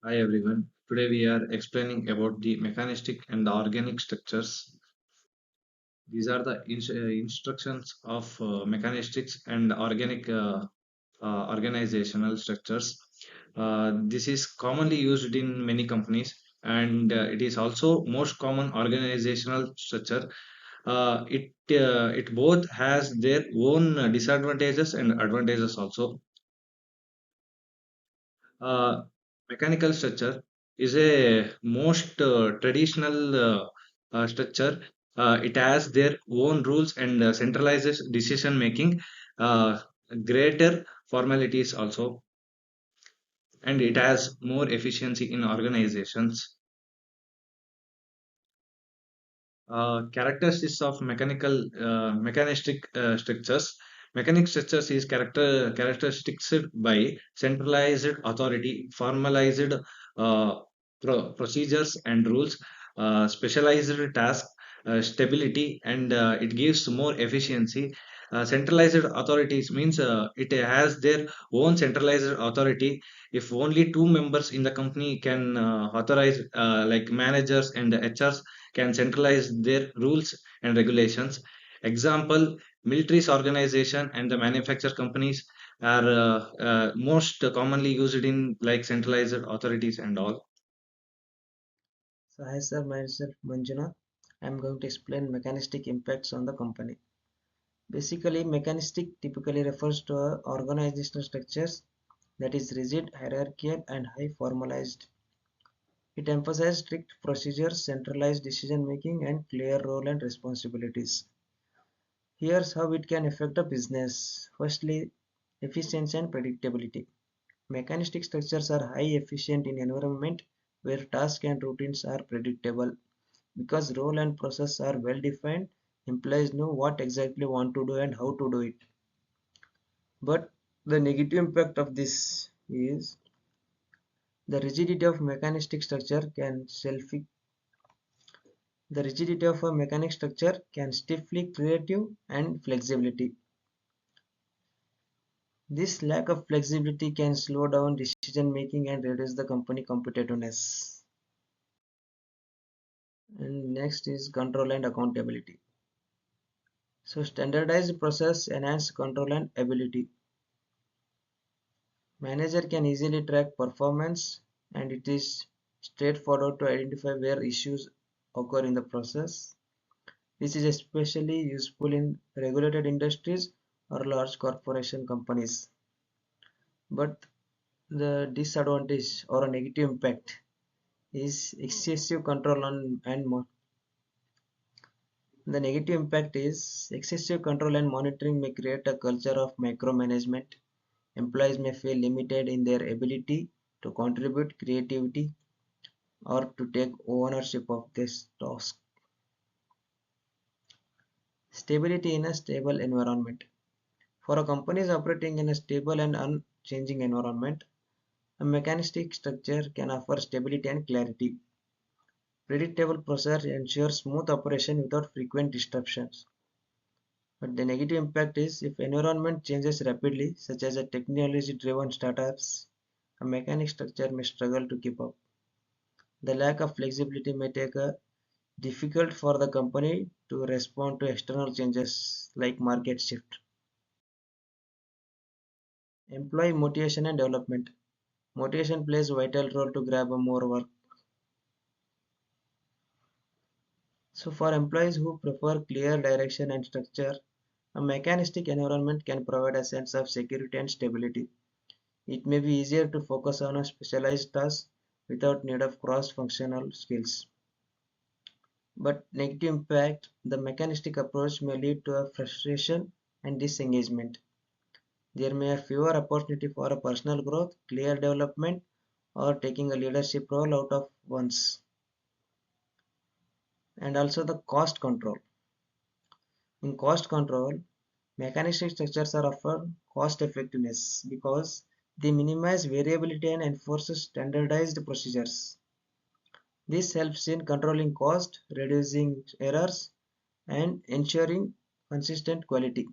Hi everyone. Today we are explaining about the mechanistic and the organic structures. These are the instructions of mechanistics and organic organizational structures. This is commonly used in many companies, and it is also most common organizational structure. It both has their own disadvantages and advantages also. uh, Mechanical structure is a most traditional structure. It has their own rules and centralizes decision making, uh, greater formalities also, and it has more efficiency in organizations. Characteristics of mechanistic structures. Mechanic structures is characteristics by centralized authority, formalized procedures and rules, specialized task, stability, and it gives more efficiency. Centralized authorities means it has their own centralized authority. If only two members in the company can authorize, like managers and HRs can centralize their rules and regulations. Example, military's organization and the manufacture companies are most commonly used in like centralized authorities and all. So hi sir, myself Manjuna. I am going to explain mechanistic impacts on the company. Basically, mechanistic typically refers to organizational structures that is rigid, hierarchical, and high formalized. It emphasizes strict procedures, centralized decision making, and clear role and responsibilities. Here's how it can affect a business. Firstly, efficiency and predictability. Mechanistic structures are high efficient in environment where tasks and routines are predictable. Because role and process are well defined, employees know what exactly want to do and how to do it. But the negative impact of this is the rigidity of mechanistic structure can the rigidity of a mechanic structure can stifle creative and flexibility. This lack of flexibility can slow down decision making and reduce the company competitiveness. And next is control and accountability. So standardized process enhance control and ability. Manager can easily track performance, and it is straightforward to identify where issues occur in the process. This is especially useful in regulated industries or large corporation companies. But the disadvantage or a negative impact is excessive control on and the negative impact is excessive control and monitoring may create a culture of micromanagement. Employees may feel limited in their ability to contribute creativity or to take ownership of this task. Stability in a stable environment. For a company operating in a stable and unchanging environment, a mechanistic structure can offer stability and clarity. Predictable process ensures smooth operation without frequent disruptions. But the negative impact is if environment changes rapidly, such as a technology-driven startups, a mechanic structure may struggle to keep up. The lack of flexibility may take a difficult for the company to respond to external changes like market shift. Employee motivation and development. Motivation plays a vital role to grab more work. So for employees who prefer clear direction and structure, a mechanistic environment can provide a sense of security and stability. It may be easier to focus on a specialized task without need of cross-functional skills. But negative impact, the mechanistic approach may lead to a frustration and disengagement. There may be fewer opportunity for a personal growth, clear development, or taking a leadership role out of one's. And also the cost control. In cost control, mechanistic structures are often cost effectiveness because they minimize variability and enforce standardized procedures. This helps in controlling cost, reducing errors, and ensuring consistent quality.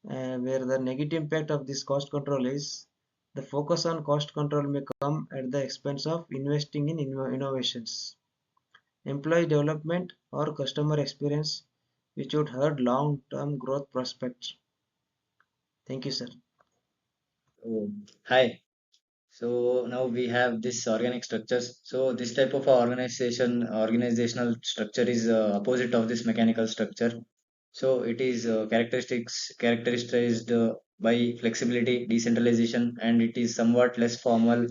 Where the negative impact of this cost control is The focus on cost control may come at the expense of investing in innovations, employee development, or customer experience, which would hurt long-term growth prospects. Thank you, sir. Oh, hi. So now we have this organic structures. So this type of organizational structure is opposite of this mechanical structure. So it is characterized by flexibility, decentralization, and it is somewhat less formal,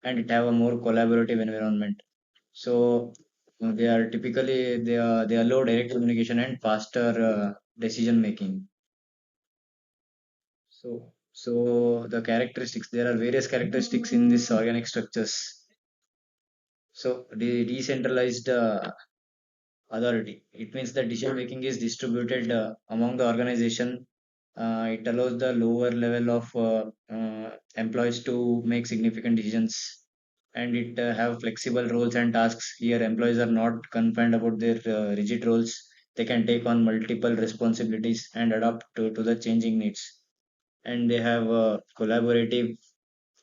and it have a more collaborative environment. So they allow direct communication and faster decision making. So the characteristics, there are various characteristics in this organic structures. So the decentralized authority, it means that decision making is distributed among the organization. It allows the lower level of employees to make significant decisions, and it have flexible roles and tasks. Here, employees are not confined about their rigid roles. They can take on multiple responsibilities and adapt to the changing needs. And they have collaborative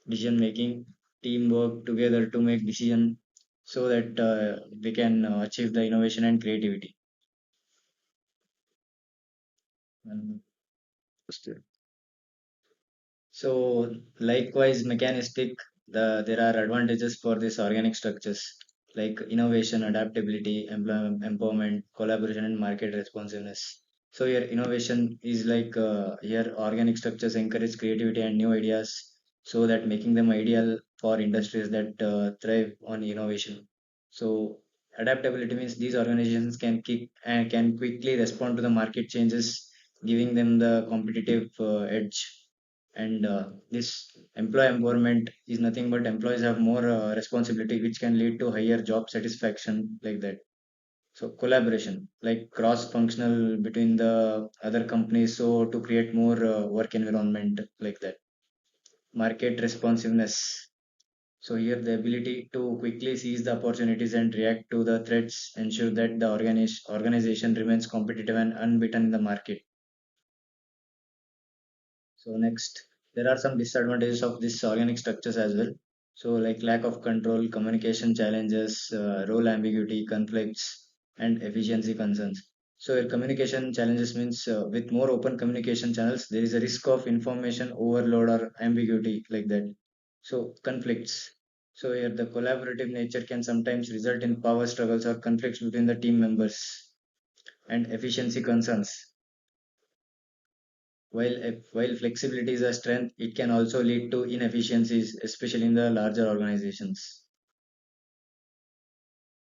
decision making, teamwork together to make decision so that we can achieve the innovation and creativity. And so likewise, mechanistic, there are advantages for these organic structures like innovation, adaptability, empowerment, collaboration, and market responsiveness. So here innovation is like here organic structures encourage creativity and new ideas, so that making them ideal for industries that thrive on innovation. So adaptability means these organizations can keep and can quickly respond to the market changes, giving them the competitive edge. And this employee empowerment is nothing but employees have more responsibility, which can lead to higher job satisfaction, like that. So collaboration, like cross functional between the other companies, so to create more work environment, like that. Market responsiveness, so here the ability to quickly seize the opportunities and react to the threats ensure that the organization remains competitive and unbeaten in the market. So next, there are some disadvantages of this organic structures as well. So like lack of control, communication challenges, role ambiguity, conflicts, and efficiency concerns. So your communication challenges means with more open communication channels, there is a risk of information overload or ambiguity, like that. So conflicts. So here the collaborative nature can sometimes result in power struggles or conflicts between the team members, and efficiency concerns. While flexibility is a strength, it can also lead to inefficiencies, especially in the larger organizations.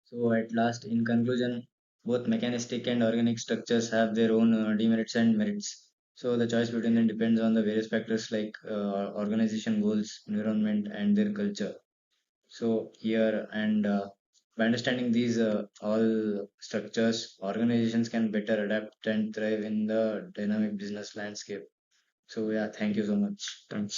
So, at last, in conclusion, both mechanistic and organic structures have their own demerits and merits. So, the choice between them depends on the various factors like organization goals, environment, and their culture. So, here and by understanding these all structures, organizations can better adapt and thrive in the dynamic business landscape. So, yeah, thank you so much. Thanks.